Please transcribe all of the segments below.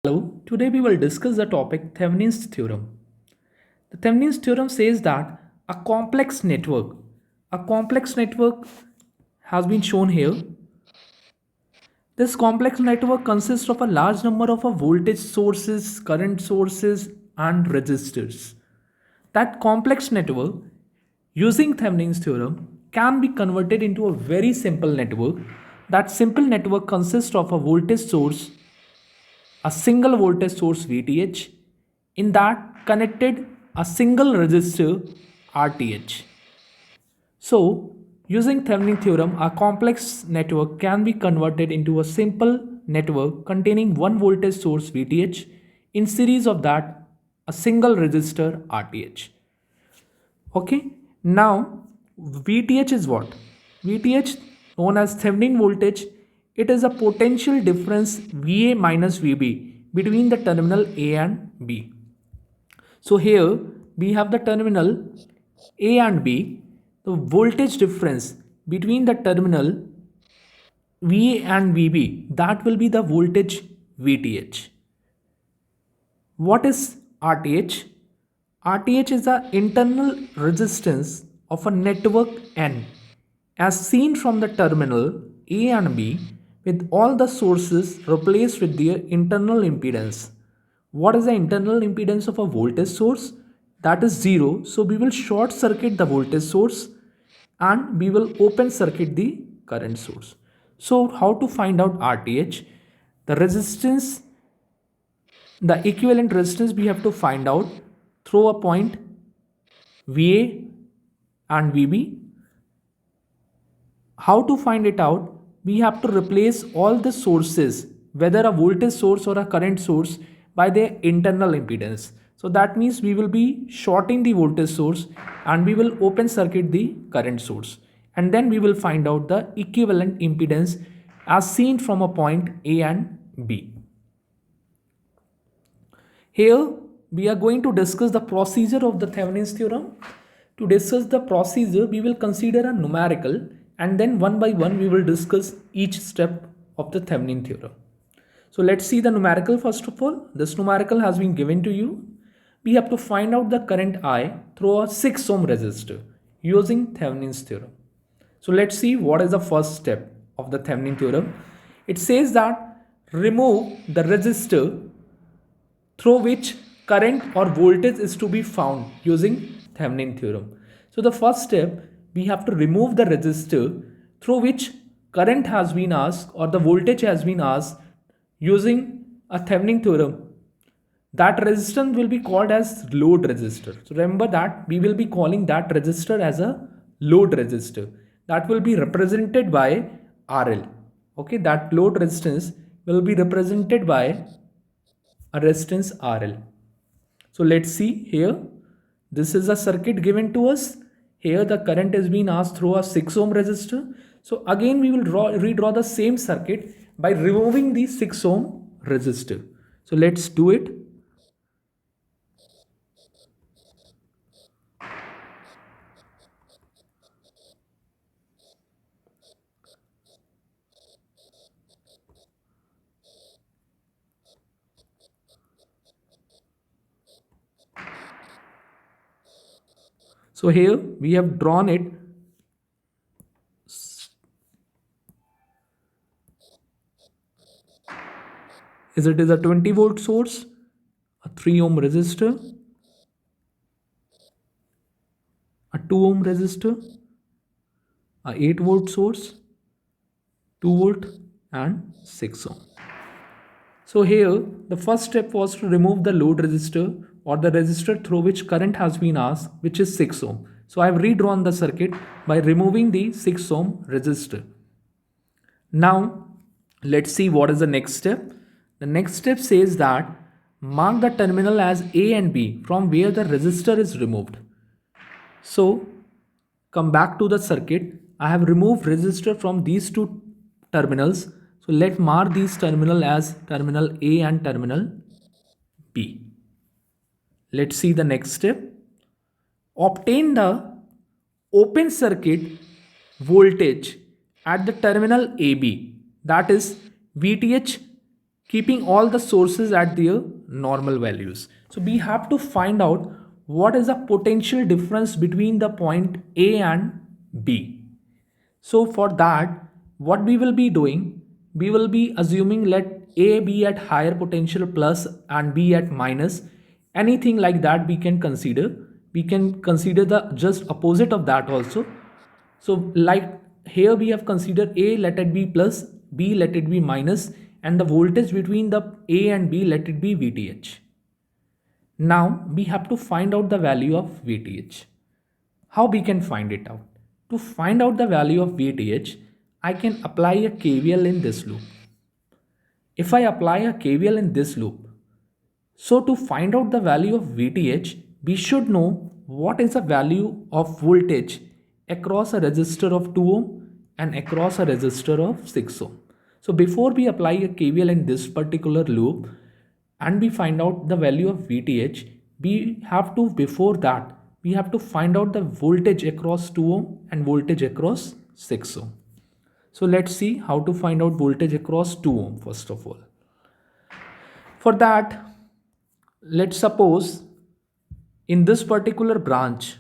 Hello, today we will discuss the topic Thevenin's theorem. The Thevenin's theorem says that a complex network has been shown here. This complex network consists of a large number of voltage sources, current sources, and resistors. That complex network, using Thevenin's theorem, can be converted into a very simple network. That simple network consists of a voltage source, a single voltage source VTH, in that connected a single resistor RTH. So, using Thevenin theorem, a complex network can be converted into a simple network containing one voltage source VTH, in series of that a single resistor RTH. Okay, now VTH is what? VTH, known as Thevenin voltage, it is a potential difference VA minus VB between the terminal A and B. So here we have the terminal A and B. The voltage difference between the terminal VA and VB, that will be the voltage VTH. What is RTH? RTH is the internal resistance of a network N as seen from the terminal A and B with all the sources replaced with their internal impedance. What is the internal impedance of a voltage source? That is 0. So we will short circuit the voltage source and we will open circuit the current source. So how to find out RTH? The resistance, the equivalent resistance we have to find out through a point VA and VB. How to find it out? We have to replace all the sources, whether a voltage source or a current source, by their internal impedance. So that means we will be shorting the voltage source and we will open circuit the current source. And then we will find out the equivalent impedance as seen from a point A and B. Here we are going to discuss the procedure of the Thevenin's theorem. To discuss the procedure, we will consider a numerical and then one by one we will discuss each step of the Thevenin theorem. So let's see the numerical first of all. This numerical has been given to you. We have to find out the current I through a 6 ohm resistor using Thevenin's theorem. So let's see what is the first step of the Thevenin theorem. It says that remove the resistor through which current or voltage is to be found using Thevenin theorem. So the first step, we have to remove the resistor through which current has been asked or the voltage has been asked using a Thevenin theorem. That resistance will be called as load resistor. So remember that we will be calling that resistor as a load resistor. That will be represented by RL. Okay, that load resistance will be represented by a resistance RL. So let's see here. This is a circuit given to us. Here the current is being asked through a 6 ohm resistor. So again we will redraw the same circuit by removing the 6 ohm resistor. So let's do it. So here we have drawn it. It is a 20 volt source, a 3 ohm resistor, a 2 ohm resistor, a 8 volt source, 2 volt and 6 ohm. So here the first step was to remove the load resistor or the resistor through which current has been asked, which is 6 ohm. So I have redrawn the circuit by removing the 6 ohm resistor. Now let's see what is the next step. The next step says that mark the terminal as A and B from where the resistor is removed. So come back to the circuit. I have removed resistor from these two terminals. So let's mark these terminal as terminal A and terminal B. Let's see the next step. Obtain the open circuit voltage at the terminal AB, that is VTH keeping all the sources at their normal values. So we have to find out what is the potential difference between the point A and B. So for that, what we will be doing, we will be assuming let A be at higher potential plus and B at minus. Anything like that we can consider. We can consider the just opposite of that also. So like here we have considered A let it be plus, B let it be minus, and the voltage between the A and B let it be VTH. Now we have to find out the value of VTH. How we can find it out? To find out the value of VTH, I can apply a KVL in this loop. If I apply a KVL in this loop, so to find out the value of VTH, we should know what is the value of voltage across a resistor of 2 ohm and across a resistor of 6 ohm. So before we apply a KVL in this particular loop and we find out the value of VTH, we have to, before that, we have to find out the voltage across 2 ohm and voltage across 6 ohm. So let's see how to find out voltage across 2 ohm first of all. For that, let's suppose in this particular branch,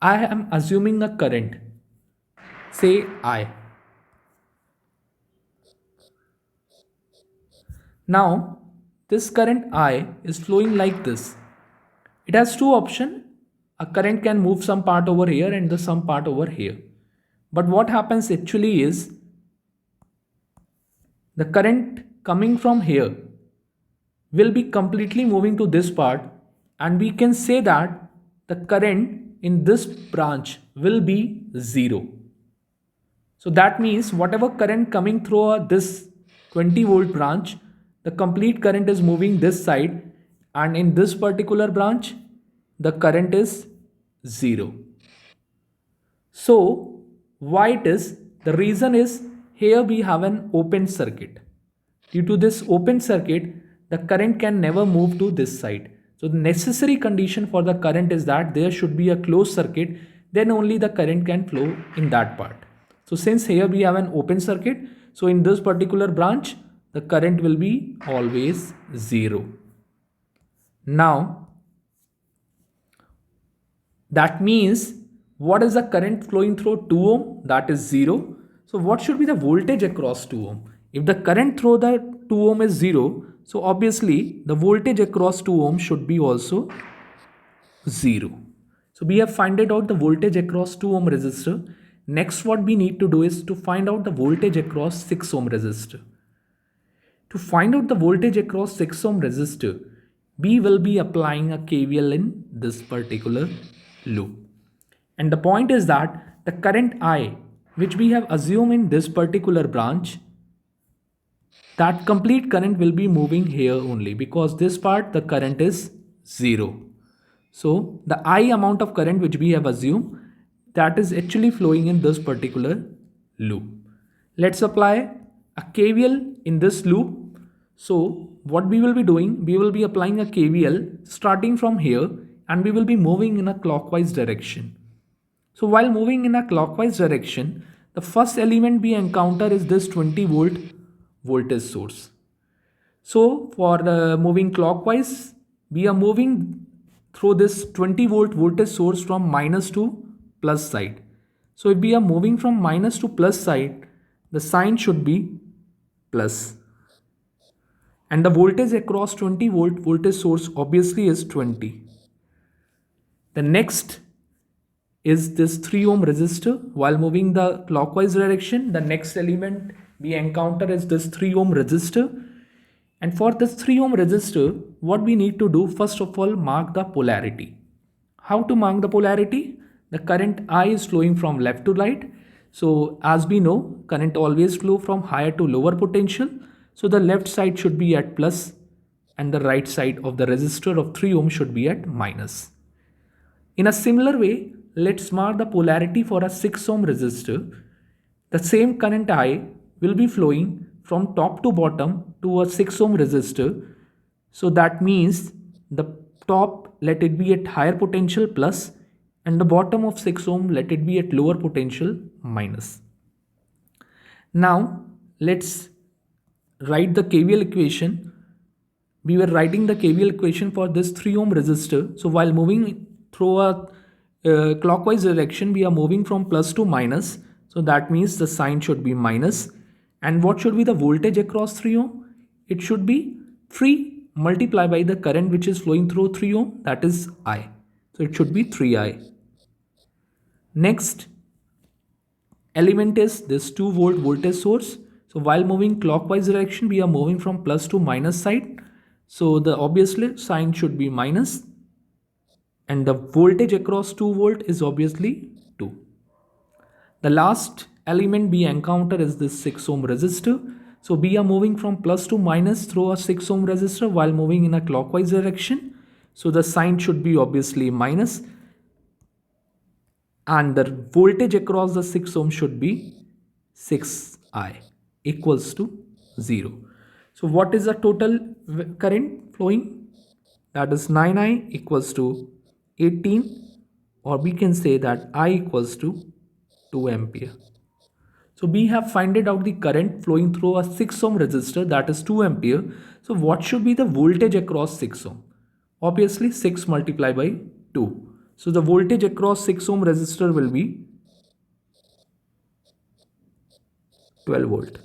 I am assuming a current, say I. Now, this current I is flowing like this. It has two options. A current can move some part over here and the some part over here. But what happens actually is the current coming from here will be completely moving to this part, and we can say that the current in this branch will be 0. So that means whatever current coming through this 20 volt branch, the complete current is moving this side, and in this particular branch the current is 0. So why it is? The reason is here we have an open circuit. Due to this open circuit, the current can never move to this side. So the necessary condition for the current is that there should be a closed circuit, then only the current can flow in that part. So since here we have an open circuit, so in this particular branch, the current will be always 0. Now, that means what is the current flowing through 2 ohm? That is 0. So what should be the voltage across 2 ohm? If the current through the 2 ohm is 0, so obviously the voltage across 2 ohm should be also 0. So we have found out the voltage across 2 ohm resistor. Next what we need to do is to find out the voltage across 6 ohm resistor. To find out the voltage across 6 ohm resistor, we will be applying a KVL in this particular loop. And the point is that the current I, which we have assumed in this particular branch, that complete current will be moving here only, because this part the current is 0. So the I amount of current which we have assumed, that is actually flowing in this particular loop. Let's apply a KVL in this loop. So what we will be doing, we will be applying a KVL starting from here, and we will be moving in a clockwise direction. So while moving in a clockwise direction, the first element we encounter is this 20 volt voltage source. So for moving clockwise, we are moving through this 20 volt voltage source from minus to plus side. So if we are moving from minus to plus side, the sign should be plus. And the voltage across 20 volt voltage source obviously is 20. The next is this 3 ohm resistor. While moving the clockwise direction, the next element we encounter is this 3 ohm resistor. And for this 3 ohm resistor, what we need to do, first of all, mark the polarity. How to mark the polarity? The current I is flowing from left to right. So as we know, current always flow from higher to lower potential. So the left side should be at plus and the right side of the resistor of 3 ohm should be at minus. In a similar way, let's mark the polarity for a 6 ohm resistor. The same current I will be flowing from top to bottom to a 6 ohm resistor. So that means the top, let it be at higher potential plus, and the bottom of 6 ohm, let it be at lower potential minus. Now let's write the KVL equation, we were writing the KVL equation for this 3 ohm resistor. So while moving through a clockwise direction, we are moving from plus to minus. So that means the sign should be minus. And what should be the voltage across 3 ohm? It should be 3 multiplied by the current which is flowing through 3 ohm, that is I. So it should be 3I. Next element is this 2 volt voltage source. So while moving clockwise direction, we are moving from plus to minus side. So the obviously sign should be minus, and the voltage across 2 volt is obviously 2. The last element we encounter is this 6 ohm resistor. So we are moving from plus to minus through a 6 ohm resistor while moving in a clockwise direction. So the sign should be obviously minus, and the voltage across the 6 ohm should be 6I equals to 0. So what is the total current flowing? That is 9I equals to 18, or we can say that I equals to 2 ampere. So we have finded out the current flowing through a 6 ohm resistor, that is 2 ampere. So what should be the voltage across 6 ohm? Obviously 6 multiplied by 2. So the voltage across 6 ohm resistor will be 12 volt.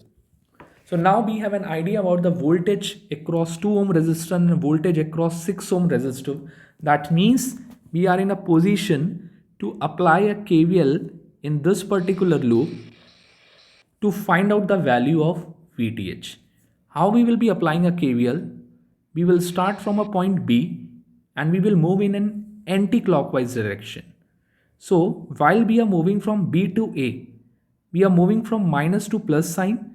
So now we have an idea about the voltage across 2 ohm resistor and voltage across 6 ohm resistor. That means we are in a position to apply a KVL in this particular loop to find out the value of VTH. How we will be applying a KVL? We will start from a point B and we will move in an anti-clockwise direction. So while we are moving from B to A, we are moving from minus to plus sign,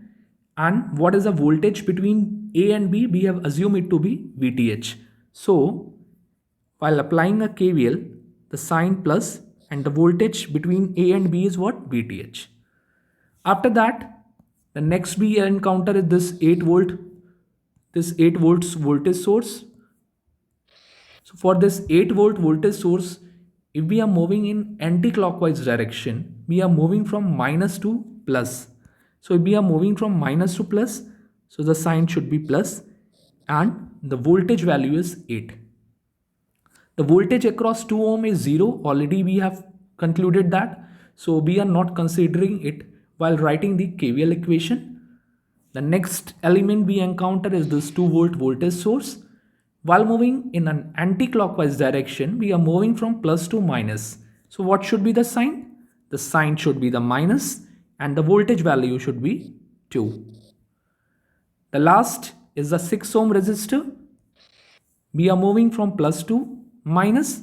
and what is the voltage between A and B? We have assumed it to be VTH. So while applying a KVL, the sign plus and the voltage between A and B is what? VTH. After that, the next we encounter is this 8 volt, this 8 volts voltage source. So for this 8 volt voltage source, if we are moving in anti-clockwise direction, we are moving from minus to plus. So if we are moving from minus to plus, so the sign should be plus, and the voltage value is 8. The voltage across 2 ohm is 0. Already we have concluded that. So we are not considering it while writing the KVL equation. The next element we encounter is this 2 volt voltage source. While moving in an anti-clockwise direction, we are moving from plus to minus. So what should be the sign? The sign should be the minus, and the voltage value should be 2. The last is the 6 ohm resistor. We are moving from plus to minus.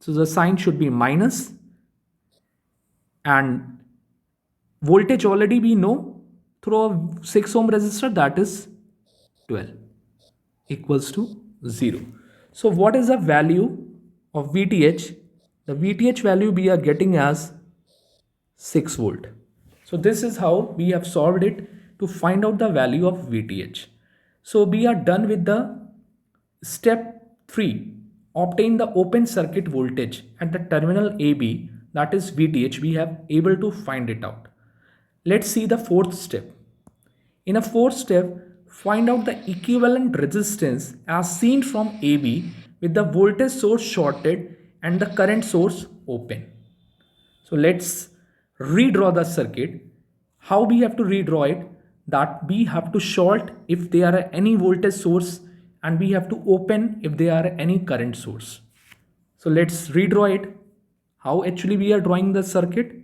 So the sign should be minus, and voltage already we know through a 6 ohm resistor, that is 12 equals to 0. So what is the value of VTH? The VTH value we are getting as 6 volt. So this is how we have solved it to find out the value of VTH. So we are done with the step 3. Obtain the open circuit voltage at the terminal AB, that is VTH. We have able to find it out. Let's see the fourth step. In a fourth step, find out the equivalent resistance as seen from AB with the voltage source shorted and the current source open. So let's redraw the circuit. How we have to redraw it? That we have to short if there are any voltage source, and we have to open if there are any current source. So let's redraw it. How actually we are drawing the circuit?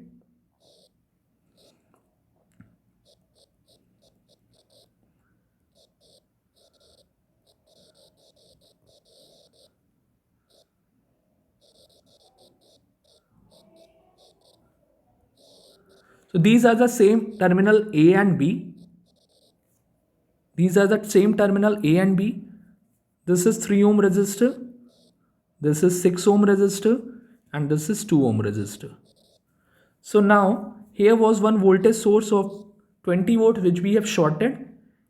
So these are the same terminal A and B. These are the same terminal A and B. This is 3 ohm resistor. This is 6 ohm resistor, and this is 2 ohm resistor. So now here was one voltage source of 20 volt which we have shorted.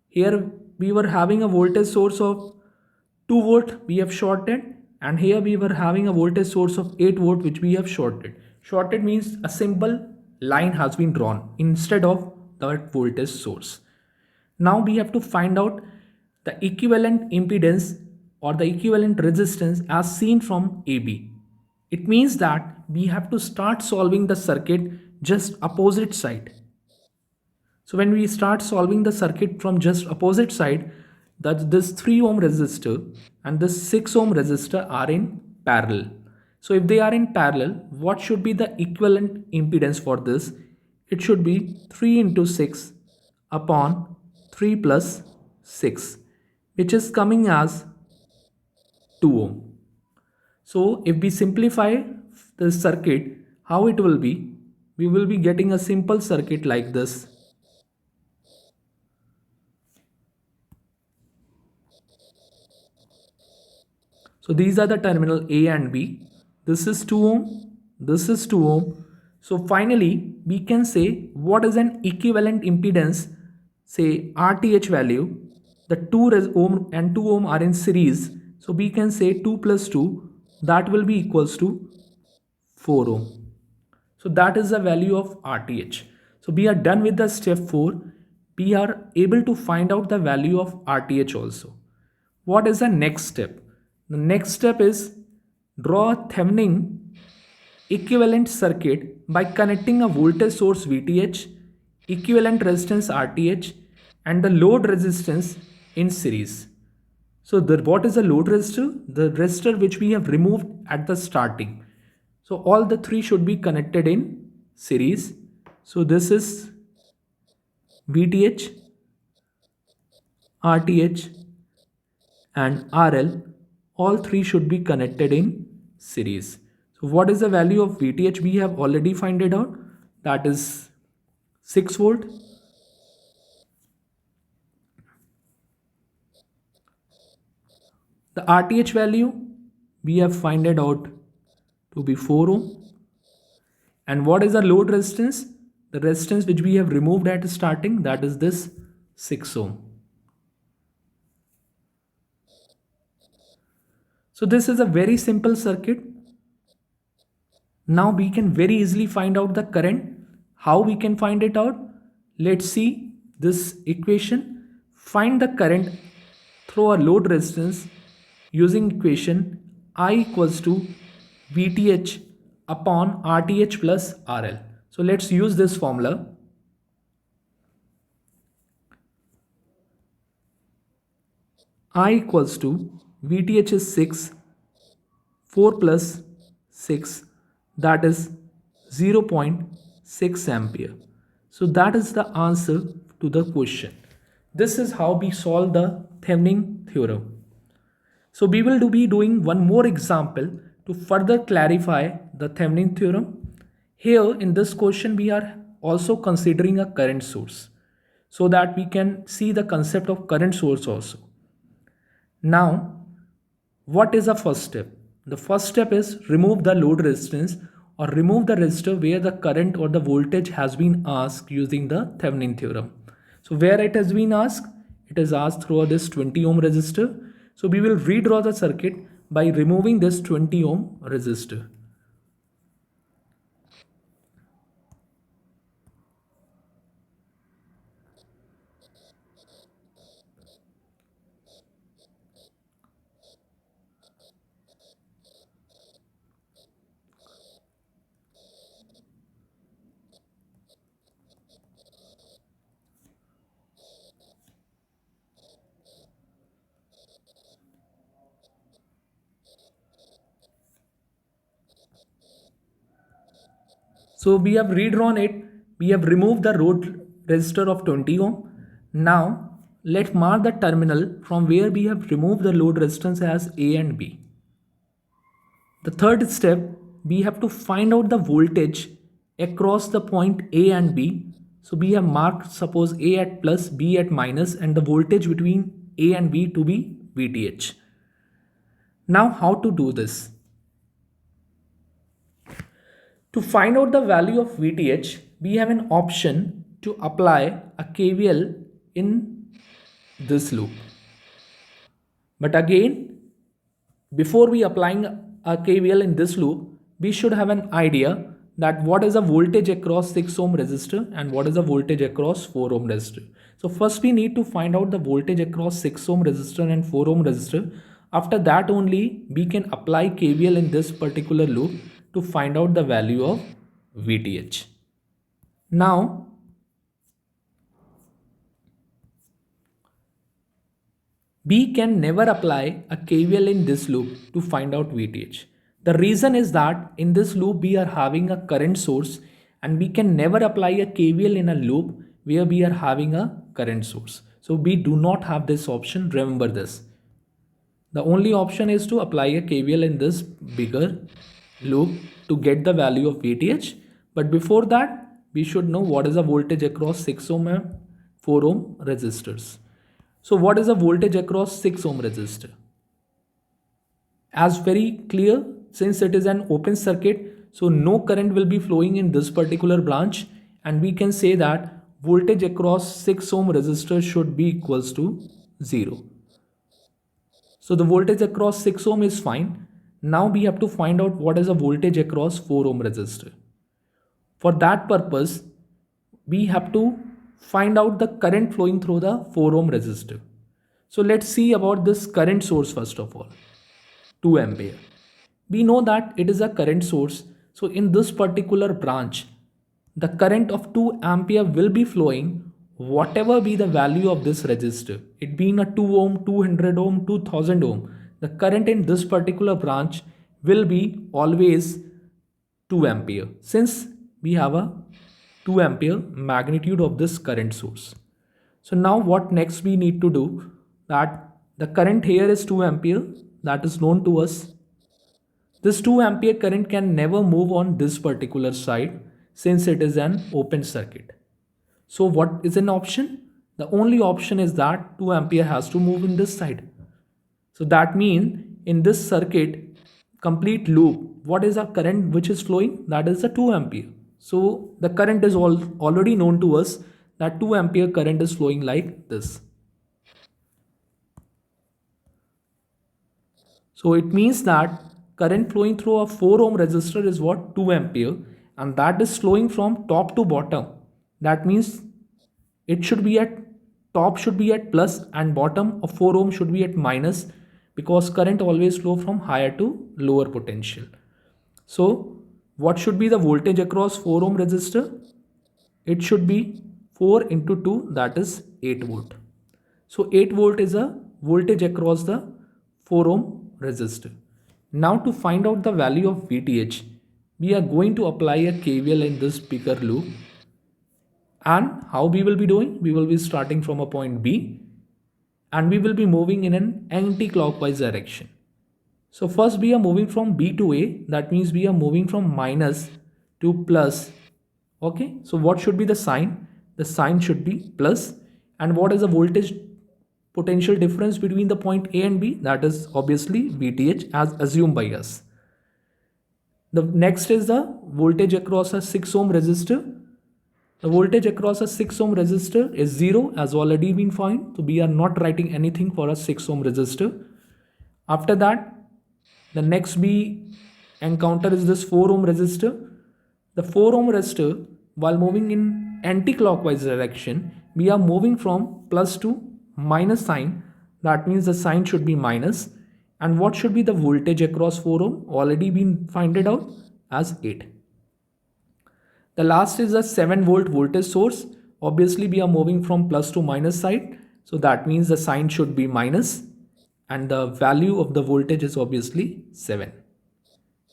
Here we were having a voltage source of 2 volt we have shorted, and here we were having a voltage source of 8 volt which we have shorted. Shorted means a simple line has been drawn instead of that voltage source. Now we have to find out the equivalent impedance or the equivalent resistance as seen from AB. It means that we have to start solving the circuit just opposite side. So when we start solving the circuit from just opposite side, that this 3 ohm resistor and this 6 ohm resistor are in parallel. So if they are in parallel, what should be the equivalent impedance for this? It should be 3 into 6 upon 3 plus 6, which is coming as 2 ohm. So if we simplify the circuit, how it will be? We will be getting a simple circuit like this. So these are the terminal A and B. This is 2 ohm. This is 2 ohm. So finally, we can say what is an equivalent impedance, say RTH value. The 2 ohm and 2 ohm are in series. So we can say 2 plus 2, that will be equals to 4 ohm. So that is the value of RTH. So we are done with the step 4. We are able to find out the value of RTH also. What is the next step? The next step is draw a Thevenin equivalent circuit by connecting a voltage source VTH, equivalent resistance RTH, and the load resistance in series. So what is the load resistor? The resistor which we have removed at the starting. So all the three should be connected in series. So this is VTH, RTH and RL. All three should be connected in series. So what is the value of VTH? We have already found it out. That is 6 volt. The RTH value we have found it out to be 4 ohm. And what is the load resistance? The resistance which we have removed at starting, that is this 6 ohm. So this is a very simple circuit. Now we can very easily find out the current. How we can find it out? Let's see this equation. Find the current through a load resistance using equation I equals to VTH upon RTH plus RL. So let's use this formula. I equals to VTH is 6, 4 plus 6, that is 0.6 ampere. So that is the answer to the question. This is how we solve the Thevenin theorem. So we will be doing one more example to further clarify the Thevenin theorem. Here in this question we are also considering a current source so that we can see the concept of current source also. Now, what is the first step? The first step is remove the load resistance or remove the resistor where the current or the voltage has been asked using the Thevenin theorem. So where it has been asked? It is asked through this 20 ohm resistor. So we will redraw the circuit by removing this 20 ohm resistor. So we have redrawn it. We have removed the load resistor of 20 ohm. Now let's mark the terminal from where we have removed the load resistance as A and B. The third step, we have to find out the voltage across the point A and B. So we have marked suppose A at plus, B at minus and the voltage between A and B to be VTH. Now how to do this? To find out the value of VTH, we have an option to apply a KVL in this loop. But again, before we applying a KVL in this loop, we should have an idea that what is the voltage across 6 ohm resistor and what is the voltage across 4 ohm resistor. So first we need to find out the voltage across 6 ohm resistor and 4 ohm resistor. After that only we can apply KVL in this particular loop to find out the value of VTH. Now we can never apply a KVL in this loop to find out VTH. The reason is that in this loop we are having a current source and we can never apply a KVL in a loop where we are having a current source. So we do not have this option, remember this. The only option is to apply a KVL in this bigger loop to get the value of VTH. But before that, we should know what is the voltage across 6 ohm and 4 ohm resistors. So what is the voltage across 6 ohm resistor? As very clear, since it is an open circuit, so no current will be flowing in this particular branch, and we can say that voltage across 6 ohm resistor should be equals to 0. So the voltage across 6 ohm is fine. Now we have to find out what is the voltage across 4 ohm resistor. For that purpose, we have to find out the current flowing through the 4 ohm resistor. So let's see about this current source first of all, 2 ampere. We know that it is a current source. So in this particular branch, the current of 2 ampere will be flowing whatever be the value of this resistor. It being a 2 ohm, 200 ohm, 2000 ohm. The current in this particular branch will be always 2 ampere since we have a 2 ampere magnitude of this current source. So now what next we need to do, that the current here is 2 ampere, that is known to us. This 2 ampere current can never move on this particular side since it is an open circuit. So what is an option? The only option is that 2 ampere has to move in this side. So that means in this circuit complete loop, what is the current which is flowing? That is the 2 ampere. So the current is already known to us, that 2 ampere current is flowing like this. So it means that current flowing through a 4 ohm resistor is what? 2 ampere, and that is flowing from top to bottom. That means it should be at top should be at plus and bottom of 4 ohm should be at minus, because current always flow from higher to lower potential. So what should be the voltage across 4 ohm resistor? It should be 4 into 2, that is 8 volt. So 8 volt is a voltage across the 4 ohm resistor. Now to find out the value of VTH, we are going to apply a KVL in this bigger loop. And how we will be doing? We will be starting from a point B and we will be moving in an anti-clockwise direction. So first we are moving from B to A, that means we are moving from minus to plus. Okay, so what should be the sign? The sign should be plus. And what is the voltage potential difference between the point A and B? That is obviously VTH as assumed by us. The next is the voltage across a 6 ohm resistor. The voltage across a 6 ohm resistor is 0 as already been found. So we are not writing anything for a 6 ohm resistor. After that, the next we encounter is this 4 ohm resistor. The 4 ohm resistor, while moving in anti-clockwise direction, we are moving from plus to minus sign. That means the sign should be minus. And what should be the voltage across 4 ohm? Already been finded out as 8. The last is a 7 volt voltage source. Obviously we are moving from plus to minus side. So that means the sign should be minus and the value of the voltage is obviously 7.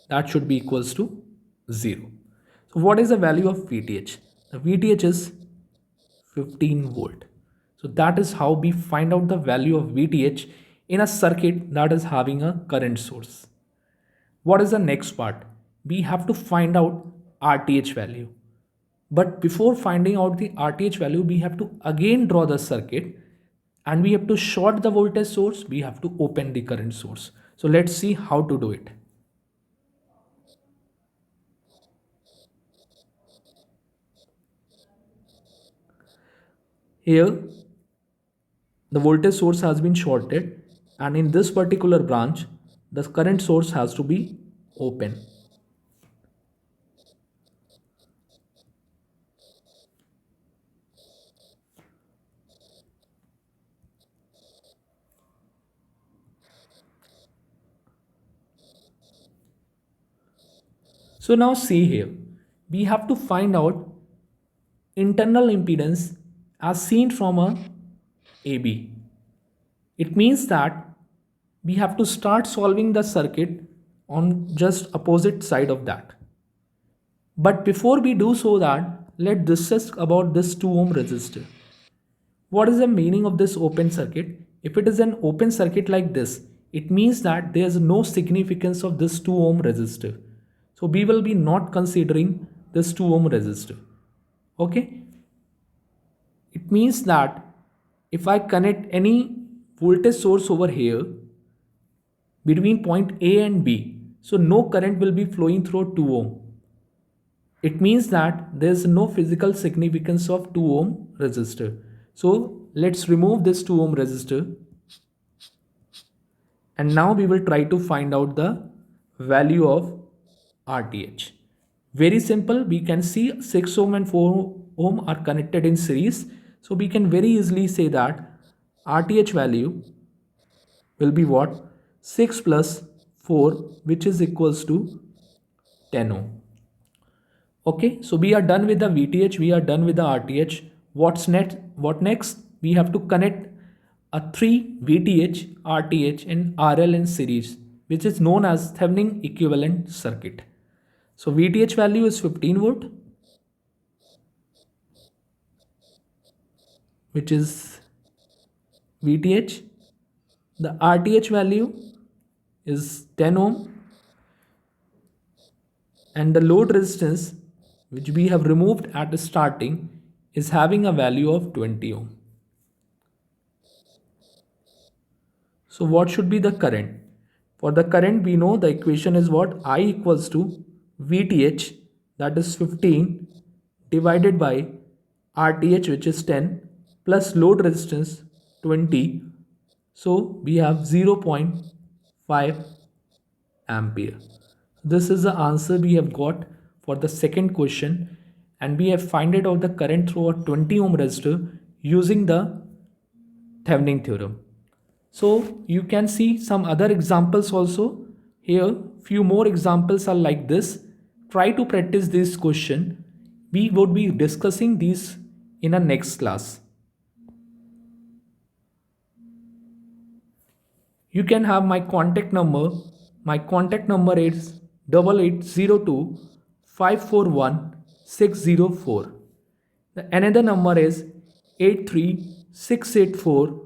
That should be equals to 0. So what is the value of VTH? The VTH is 15 volt. So that is how we find out the value of VTH in a circuit that is having a current source. What is the next part? We have to find out RTH value. But before finding out the RTH value, we have to again draw the circuit and we have to short the voltage source. We have to open the current source. So let's see how to do it. Here, the voltage source has been shorted and in this particular branch, the current source has to be open. So now see here, we have to find out internal impedance as seen from a AB. It means that we have to start solving the circuit on just opposite side of that. But before we do so that, let's discuss about this 2 ohm resistor. What is the meaning of this open circuit? If it is an open circuit like this, it means that there is no significance of this 2 ohm resistor. So we will be not considering this 2 ohm resistor. Okay? It means that if I connect any voltage source over here between point A and B, so no current will be flowing through 2 ohm. It means that there is no physical significance of 2 ohm resistor. So let's remove this 2 ohm resistor, and now we will try to find out the value of RTH. Very simple, we can see 6 ohm and 4 ohm are connected in series. So we can very easily say that RTH value will be what? 6 plus 4, which is equals to 10 ohm. Okay, so we are done with the VTH, we are done with the RTH. What's next? What next? We have to connect a 3 VTH, RTH and RL in series, which is known as Thevenin equivalent circuit. So VTH value is 15 volt, which is VTH. The RTH value is 10 ohm, and the load resistance, which we have removed at the starting, is having a value of 20 ohm. So what should be the current? For the current, we know the equation is what? I equals to VTH, that is 15, divided by RTH, which is 10, plus load resistance 20. So we have 0.5 ampere. This is the answer we have got for the second question, and we have found out the current through a 20 ohm resistor using the Thevenin theorem. So you can see some other examples also. Here few more examples are like this. Try to practice this question. We would be discussing these in a next class. You can have my contact number. My contact number is 8802 541 604. Another number is 83684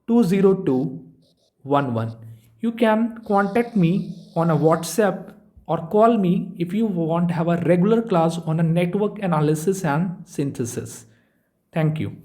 20211. You can contact me on a WhatsApp or call me if you want to have a regular class on a network analysis and synthesis. Thank you.